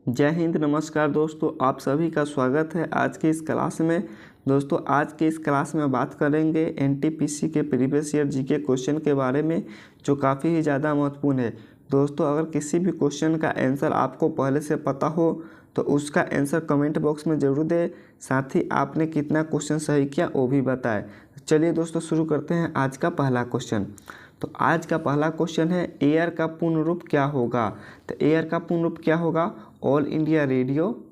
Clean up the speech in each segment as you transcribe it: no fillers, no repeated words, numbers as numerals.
जय हिंद, नमस्कार दोस्तों, आप सभी का स्वागत है आज के इस क्लास में। दोस्तों आज के इस क्लास में बात करेंगे एनटीपीसी के प्रीवियस ईयर जीके क्वेश्चन के बारे में, जो काफ़ी ही ज़्यादा महत्वपूर्ण है। दोस्तों अगर किसी भी क्वेश्चन का आंसर आपको पहले से पता हो तो उसका आंसर कमेंट बॉक्स में ज़रूर दें, साथ ही आपने कितना क्वेश्चन सही किया वो भी बताएं। चलिए दोस्तों शुरू करते हैं आज का पहला क्वेश्चन। तो आज का पहला क्वेश्चन है, एयर का पूर्ण रूप क्या होगा। तो एयर का पूर्ण रूप क्या होगा? All India radio,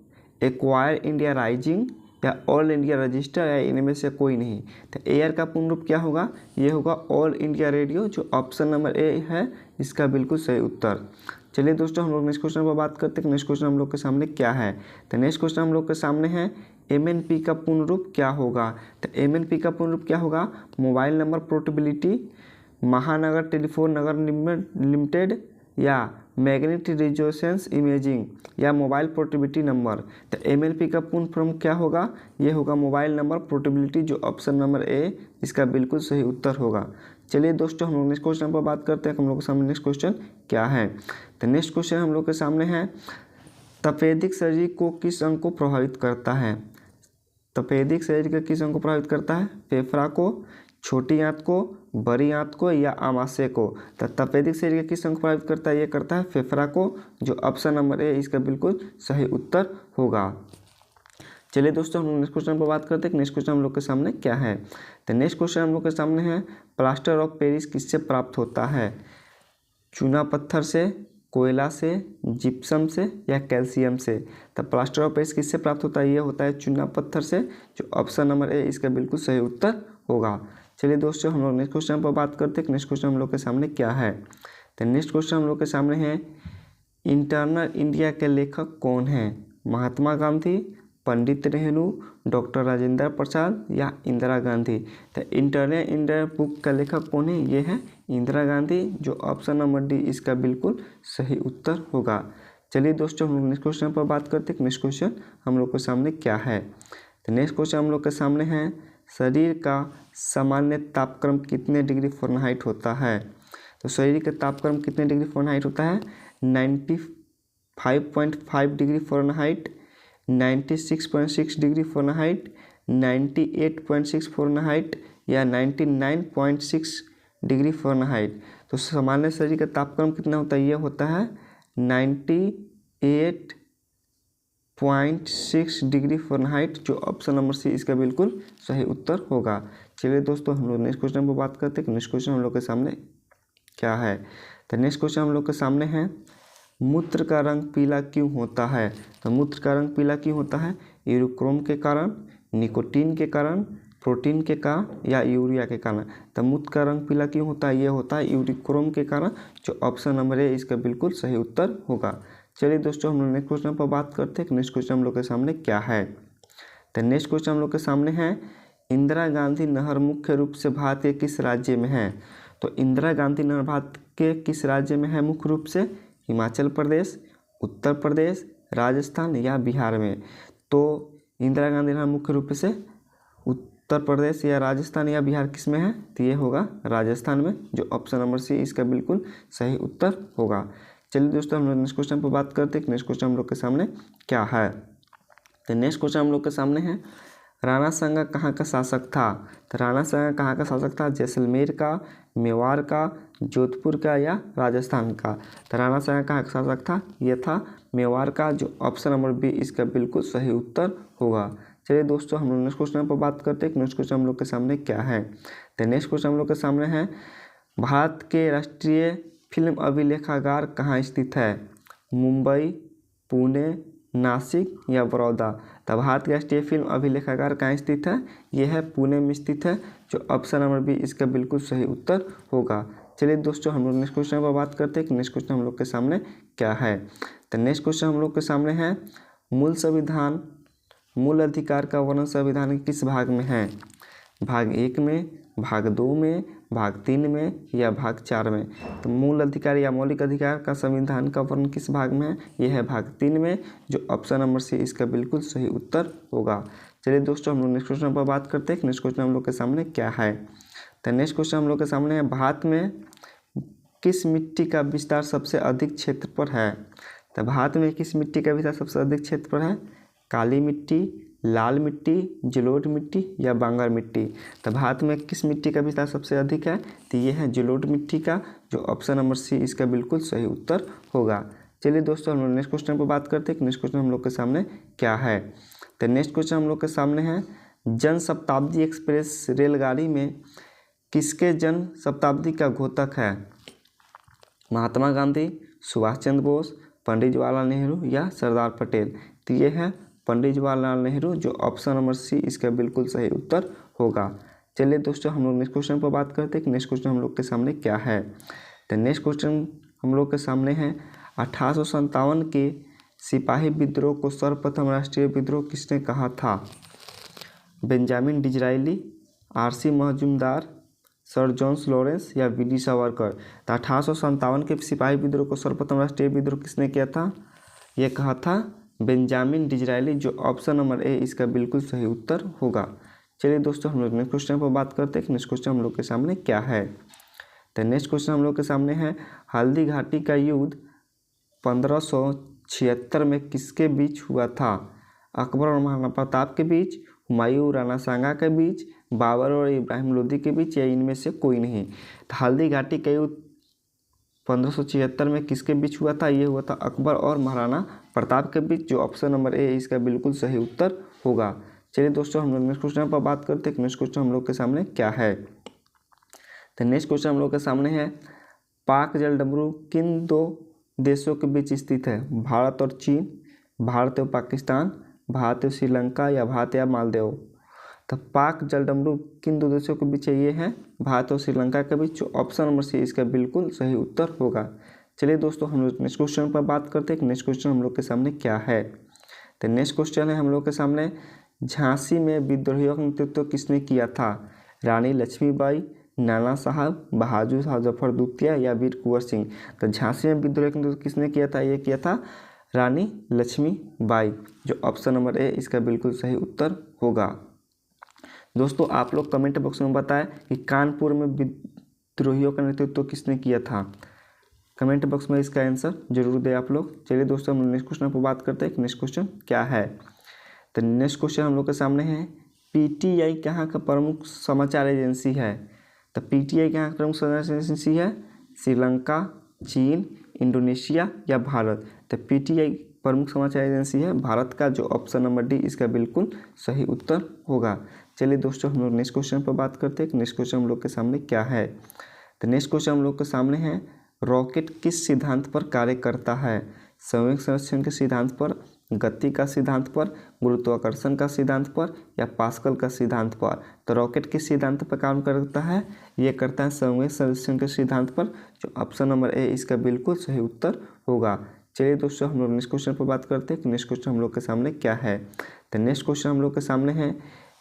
acquire India rising या ऑल इंडिया रजिस्टर या इनमें से कोई नहीं। तो एयर का पूर्ण रूप क्या होगा? ये होगा ऑल इंडिया रेडियो, जो ऑप्शन नंबर ए है इसका बिल्कुल सही उत्तर। चलिए दोस्तों हम लोग नेक्स्ट क्वेश्चन पर बात करते हैं। नेक्स्ट क्वेश्चन हम लोग के सामने क्या है? तो नेक्स्ट क्वेश्चन हम लोग के सामने है, एमएनपी का पूर्ण रूप क्या होगा। तो एमएनपी का पूर्ण रूप क्या होगा? मोबाइल नंबर पोर्टेबिलिटी, महानगर टेलीफोन नगर लिमिटेड या मैग्नेटिक रेजोनेंस इमेजिंग या मोबाइल पोर्टेबिलिटी नंबर। तो एमएनपी का पूर्ण फॉर्म क्या होगा? ये होगा मोबाइल नंबर पोर्टेबिलिटी, जो ऑप्शन नंबर ए इसका बिल्कुल सही उत्तर होगा। चलिए दोस्तों हम लोग नेक्स्ट क्वेश्चन पर बात करते हैं। हम लोग के सामने नेक्स्ट क्वेश्चन क्या है? तो नेक्स्ट क्वेश्चन हम लोग के सामने है, तपेदिक शरीर को किस अंग को प्रभावित करता है। तपेदिक शरीर के किस अंग को प्रभावित करता है? फेफड़ा को, छोटी आंत को, बड़ी आंत को या आमाशय को। तो तपेदिक शरीर के किस अंग को प्रभावित करता है? ये करता है फेफड़ा को, जो ऑप्शन नंबर ए इसका बिल्कुल सही उत्तर होगा। चलिए दोस्तों हम लोग नेक्स्ट क्वेश्चन पर बात करते हैं। नेक्स्ट क्वेश्चन हम लोग के सामने क्या है? तो नेक्स्ट क्वेश्चन हम लोग के सामने है, प्लास्टर ऑफ पेरिस किससे प्राप्त होता है? चूना पत्थर से, कोयला से, जिप्सम से या कैल्शियम से। तो प्लास्टर ऑफ पेरिस किससे प्राप्त होता है? ये होता है चूना पत्थर से, जो ऑप्शन नंबर ए इसका बिल्कुल सही उत्तर होगा। चलिए दोस्तों हम लोग नेक्स्ट क्वेश्चन पर बात करते हैं। नेक्स्ट क्वेश्चन हम लोग के सामने क्या है? तो नेक्स्ट क्वेश्चन हम लोग के सामने है, इंटरनल इंडिया के लेखक कौन हैं? महात्मा गांधी, पंडित नेहरू, डॉक्टर राजेंद्र प्रसाद या इंदिरा गांधी। तो इंटरनल इंडिया बुक का लेखक कौन है? ये है इंदिरा गांधी, जो ऑप्शन नंबर डी इसका बिल्कुल सही उत्तर होगा। चलिए दोस्तों हम लोग नेक्स्ट क्वेश्चन पर बात करते हैं। नेक्स्ट क्वेश्चन हम लोग के सामने क्या है? तो नेक्स्ट क्वेश्चन हम लोग के सामने है, शरीर का सामान्य तापक्रम कितने डिग्री फ़ारेनहाइट होता है? तो शरीर का तापक्रम कितने डिग्री फ़ारेनहाइट होता है? 95.5 degree Fahrenheit, 96.6 degree Fahrenheit, 98.6 Fahrenheit या 99.6 डिग्री फ़ारेनहाइट। तो सामान्य शरीर का तापक्रम कितना होता है? ये होता है 98.6 डिग्री फ़ारेनहाइट, जो ऑप्शन नंबर सी इसका बिल्कुल सही उत्तर होगा। चलिए दोस्तों हम लोग नेक्स्ट क्वेश्चन पर बात करते हैं। नेक्स्ट क्वेश्चन हम लोग के सामने क्या है? तो नेक्स्ट क्वेश्चन हम लोग के सामने है, मूत्र का रंग पीला क्यों होता है? तो मूत्र का रंग पीला क्यों होता है? यूरोक्रोम के कारण, निकोटीन के कारण, प्रोटीन के कारण या यूरिया के कारण। तो मूत्र का रंग पीला क्यों होता है? ये होता है यूरोक्रोम के कारण, जो ऑप्शन नंबर ए इसका बिल्कुल सही उत्तर होगा। चलिए दोस्तों हम लोग नेक्स्ट क्वेश्चन पर बात करते हैं। नेक्स्ट क्वेश्चन हम लोग के सामने क्या है? तो नेक्स्ट क्वेश्चन हम लोग के सामने है, इंदिरा गांधी नहर मुख्य रूप से भारत के किस राज्य में है? तो इंदिरा गांधी नहर भारत के किस राज्य में है मुख्य रूप से? हिमाचल प्रदेश, उत्तर प्रदेश, राजस्थान या बिहार में। तो इंदिरा गांधी नहर मुख्य रूप से उत्तर प्रदेश या राजस्थान या बिहार किस में है? तो ये होगा राजस्थान में, जो ऑप्शन नंबर सी इसका बिल्कुल सही उत्तर होगा। चलिए दोस्तों हम लोग नेक्स्ट क्वेश्चन पर बात करते हैं। नेक्स्ट क्वेश्चन हम लोग के सामने क्या है? तो नेक्स्ट क्वेश्चन हम लोग के सामने है, राणा सांगा कहाँ का शासक था? तो राणा सांगा कहाँ का शासक था? जैसलमेर का, मेवाड़ का, जोधपुर का या राजस्थान का। तो राणा सांगा कहाँ का शासक था? ये था मेवाड़ का, जो ऑप्शन नंबर बी इसका बिल्कुल सही उत्तर होगा। चलिए दोस्तों हम लोग नेक्स्ट क्वेश्चन पर बात करते हैं। नेक्स्ट क्वेश्चन हम लोग के सामने क्या है? तो नेक्स्ट क्वेश्चन हम लोग के सामने है, भारत के राष्ट्रीय फिल्म अभिलेखागार कहाँ स्थित है? मुंबई, पुणे, नासिक या बड़ौदा। तो भारत के राष्ट्रीय फिल्म अभिलेखागार कहाँ स्थित है? यह है पुणे में स्थित है, जो ऑप्शन नंबर बी इसका बिल्कुल सही उत्तर होगा। चलिए दोस्तों हम लोग नेक्स्ट क्वेश्चन पर बात करते हैं। नेक्स्ट क्वेश्चन हम लोग के सामने क्या है? तो नेक्स्ट क्वेश्चन हम लोग के सामने है, मूल संविधान मूल अधिकार का वर्णन संविधान के किस भाग में है? भाग 1 में, भाग 2 में, भाग 3 में या भाग 4 में। तो मूल अधिकार या मौलिक अधिकार का संविधान का वर्णन किस भाग में है? यह है भाग 3 में, जो ऑप्शन नंबर सी इसका बिल्कुल सही उत्तर होगा। चलिए दोस्तों हम लोग नेक्स्ट क्वेश्चन पर बात करते हैं। नेक्स्ट क्वेश्चन हम लोग के सामने क्या है? तो नेक्स्ट क्वेश्चन हम लोग के सामने है, भारत में किस मिट्टी का विस्तार सबसे अधिक क्षेत्र पर है? तो भारत में किस मिट्टी का विस्तार सबसे अधिक क्षेत्र पर है? काली मिट्टी, लाल मिट्टी, जलोढ़ मिट्टी या बांगर मिट्टी। तो भारत में किस मिट्टी का विस्तार सबसे अधिक है? तो ये है जलोढ़ मिट्टी का, जो ऑप्शन नंबर सी इसका बिल्कुल सही उत्तर होगा। चलिए दोस्तों हम लोग नेक्स्ट क्वेश्चन पर बात करते हैं कि नेक्स्ट क्वेश्चन हम लोग के सामने क्या है। तो नेक्स्ट क्वेश्चन हम लोग के सामने है, जन शताब्दी एक्सप्रेस रेलगाड़ी में किसके जन शताब्दी का घोतक है? महात्मा गांधी, सुभाष चंद्र बोस, पंडित जवाहरलाल नेहरू या सरदार पटेल। तो ये है पंडित जवाहरलाल नेहरू, जो ऑप्शन नंबर सी इसका बिल्कुल सही उत्तर होगा। चलिए दोस्तों हम लोग नेक्स्ट क्वेश्चन पर बात करते हैं कि नेक्स्ट क्वेश्चन हम लोग के सामने क्या है। तो नेक्स्ट क्वेश्चन हम लोग के सामने है, 1857 के सिपाही विद्रोह को सर्वप्रथम राष्ट्रीय विद्रोह किसने कहा था? Benjamin Disraeli, R C. Majumdar, sir John's Lawrence या वी.डी. सावरकर। तो 1857 के सिपाही विद्रोह को सर्वप्रथम राष्ट्रीय विद्रोह किसने किया था? ये कहा था बेंजामिन डिज़रायली, जो ऑप्शन नंबर ए इसका बिल्कुल सही उत्तर होगा। चलिए दोस्तों हम लोग नेक्स्ट क्वेश्चन पर बात करते हैं कि नेक्स्ट क्वेश्चन हम लोग के सामने क्या है। तो नेक्स्ट क्वेश्चन हम लोग के सामने है, हल्दी घाटी का युद्ध 1576 में किसके बीच हुआ था? अकबर और महाराणा प्रताप के बीच, हुमायूं राणा सांगा के बीच, बाबर और इब्राहिम लोदी के बीच या इनमें से कोई नहीं। तो हल्दी घाटी का युद्ध 1576 में किसके बीच हुआ था? ये हुआ था अकबर और महाराणा प्रताप के बीच, जो ऑप्शन नंबर ए इसका बिल्कुल सही उत्तर होगा। चलिए दोस्तों हम लोग नेक्स्ट क्वेश्चन पर बात करते हैं कि नेक्स्ट क्वेश्चन हम लोग के सामने क्या है। तो नेक्स्ट क्वेश्चन हम लोग के सामने है, पाक जलडमरू किन दो देशों के बीच स्थित है? भारत और चीन, भारत और पाकिस्तान, भारत और श्रीलंका या भारत या मालदीव। तो पाक जलडमरू किन दो देशों के बीच है? ये है भारत और श्रीलंका के बीच, जो ऑप्शन नंबर सी इसका बिल्कुल सही उत्तर होगा। चलिए दोस्तों हम लोग नेक्स्ट क्वेश्चन पर बात करते हैं कि नेक्स्ट क्वेश्चन हम लोग के सामने क्या है। तो नेक्स्ट क्वेश्चन है हम लोग के सामने, झांसी में विद्रोहियों का नेतृत्व किसने किया था? रानी लक्ष्मीबाई, नाना साहब, बहादुर शाह जफर द्वितीय या वीर कुंवर सिंह। तो झांसी में विद्रोह का नेतृत्व किसने किया था? ये किया था रानी लक्ष्मीबाई, जो ऑप्शन नंबर ए इसका बिल्कुल सही उत्तर होगा। दोस्तों आप लोग कमेंट बॉक्स में बताएं कि कानपुर में विद्रोहियों का नेतृत्व किसने किया था। कमेंट बॉक्स में इसका आंसर जरूर दें आप लोग। चलिए दोस्तों हम नेक्स्ट क्वेश्चन पर बात करते हैं कि नेक्स्ट क्वेश्चन क्या है। तो नेक्स्ट क्वेश्चन हम लोग के सामने है, पीटीआई कहाँ का प्रमुख समाचार एजेंसी है? तो पीटीआई कहाँ का प्रमुख समाचार एजेंसी है? श्रीलंका, चीन, इंडोनेशिया या भारत। तो पीटीआई प्रमुख समाचार एजेंसी है भारत का, जो ऑप्शन नंबर डी इसका बिल्कुल सही उत्तर होगा। चलिए दोस्तों हम लोग नेक्स्ट क्वेश्चन पर बात करते हैं कि नेक्स्ट क्वेश्चन हम लोग के सामने क्या है। तो नेक्स्ट क्वेश्चन हम लोग के सामने है, रॉकेट किस सिद्धांत पर कार्य करता है? संवेग संरक्षण के सिद्धांत पर, गति का सिद्धांत पर, गुरुत्वाकर्षण का सिद्धांत पर या पास्कल का सिद्धांत पर। तो रॉकेट किस सिद्धांत पर काम करता है? ये करता है संवेग संरक्षण के सिद्धांत पर, जो ऑप्शन नंबर ए इसका बिल्कुल सही उत्तर होगा। चलिए दोस्तों हम लोग नेक्स्ट क्वेश्चन पर बात करते हैं कि नेक्स्ट क्वेश्चन हम लोग के सामने क्या है। तो नेक्स्ट क्वेश्चन हम लोग के सामने है,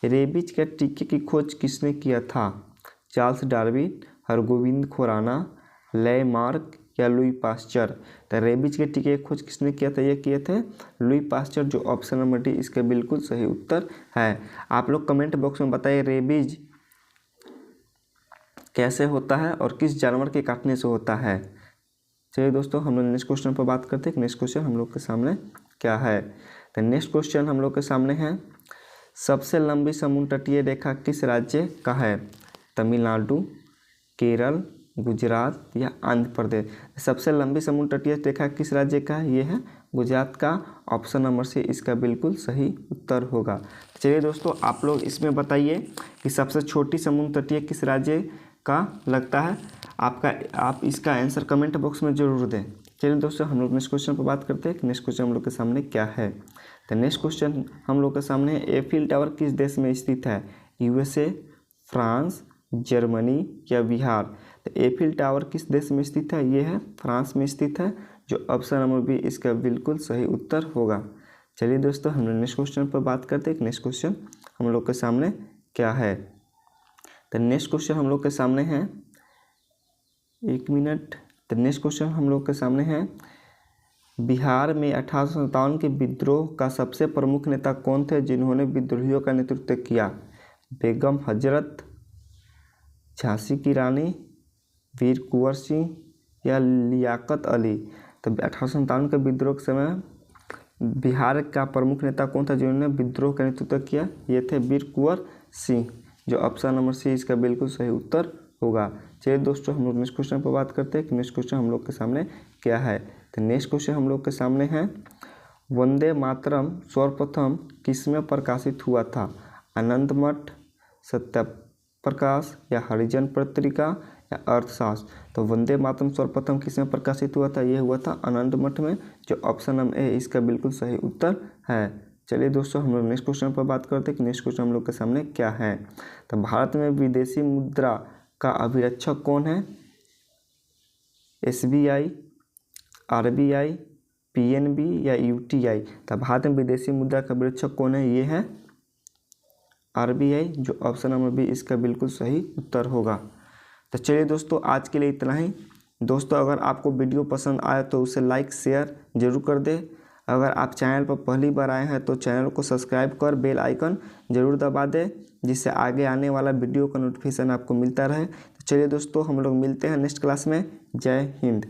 रेबीज के टीके की खोज किसने किया था? Charles Darwin, Hargobind Khorana, Lamarck या लुई पास्चर। तो रेबीज के टीके की खोज किसने किया था? ये किए थे लुई पास्चर, जो ऑप्शन नंबर डी इसका बिल्कुल सही उत्तर है। आप लोग कमेंट बॉक्स में बताइए रेबीज कैसे होता है और किस जानवर के काटने से होता है। चलिए दोस्तों हम लोग नेक्स्ट क्वेश्चन पर बात करते हैं कि नेक्स्ट क्वेश्चन हम लोग के सामने क्या है। तो नेक्स्ट क्वेश्चन हम लोग के सामने है, सबसे लंबी समुद्र तटीय रेखा किस राज्य का है? तमिलनाडु, केरल, गुजरात या आंध्र प्रदेश। सबसे लंबी समुद्र तटीय रेखा किस राज्य का है? ये है गुजरात का, ऑप्शन नंबर सी इसका बिल्कुल सही उत्तर होगा। चलिए दोस्तों आप लोग इसमें बताइए कि सबसे छोटी समुद्र तटीय किस राज्य का लगता है। आप इसका आंसर कमेंट बॉक्स में जरूर दें। चलिए दोस्तों हम लोग नेक्स्ट क्वेश्चन पर बात करते हैं कि नेक्स्ट क्वेश्चन हम लोग के सामने क्या है। तो नेक्स्ट क्वेश्चन हम लोग के सामने है, एफिल टावर किस देश में स्थित है? यूएसए, फ्रांस, जर्मनी या बिहार। तो एफिल टावर किस देश में स्थित है? ये है फ्रांस में स्थित है, जो ऑप्शन नंबर बी इसका बिल्कुल सही उत्तर होगा। चलिए दोस्तों हम लोग नेक्स्ट क्वेश्चन पर बात करते हैं कि नेक्स्ट क्वेश्चन हम लोग के सामने क्या है। तो नेक्स्ट क्वेश्चन हम लोग के सामने है, एक मिनट। तो नेक्स्ट क्वेश्चन हम लोग के सामने है, बिहार में 1857 के विद्रोह का सबसे प्रमुख नेता कौन थे जिन्होंने विद्रोहियों का नेतृत्व किया? बेगम हजरत, झांसी की रानी, वीर कुंवर सिंह या लियाकत अली। तो 1857 के विद्रोह के समय बिहार का प्रमुख नेता कौन था जिन्होंने विद्रोह का नेतृत्व किया? ये थे वीर कुंवर सिंह, जो ऑप्शन नंबर सी इसका बिल्कुल सही उत्तर होगा। चलिए दोस्तों, हम लोग नेक्स्ट क्वेश्चन पर बात करते हैं कि नेक्स्ट क्वेश्चन हम लोग के सामने क्या है। तो नेक्स्ट क्वेश्चन हम लोग के सामने है, वंदे मातरम सर्वप्रथम किसमें प्रकाशित हुआ था? आनंदमठ, सत्य प्रकाश या हरिजन पत्रिका या अर्थशास्त्र? तो वंदे मातरम सर्वप्रथम किसमें प्रकाशित हुआ था? ये हुआ था आनंदमठ में, जो ऑप्शन नंबर ए इसका बिल्कुल सही उत्तर है। चलिए दोस्तों, हम लोग नेक्स्ट क्वेश्चन पर बात करते हैं कि नेक्स्ट क्वेश्चन हम लोग के सामने क्या है। तो भारत में विदेशी मुद्रा का अभिरक्षक कौन है? SBI, RBI, PNB या UTI? तो भारत में विदेशी मुद्रा का अभिरक्षक कौन है? ये है RBI, जो ऑप्शन नंबर बी इसका बिल्कुल सही उत्तर होगा। तो चलिए दोस्तों, आज के लिए इतना ही। दोस्तों, अगर आपको वीडियो पसंद आए तो उसे लाइक शेयर जरूर कर दें। अगर आप चैनल पर पहली बार आए हैं तो चैनल को सब्सक्राइब कर बेल आइकन जरूर दबा दें, जिससे आगे आने वाला वीडियो का नोटिफिकेशन आपको मिलता रहे। तो चलिए दोस्तों, हम लोग मिलते हैं नेक्स्ट क्लास में। जय हिंद।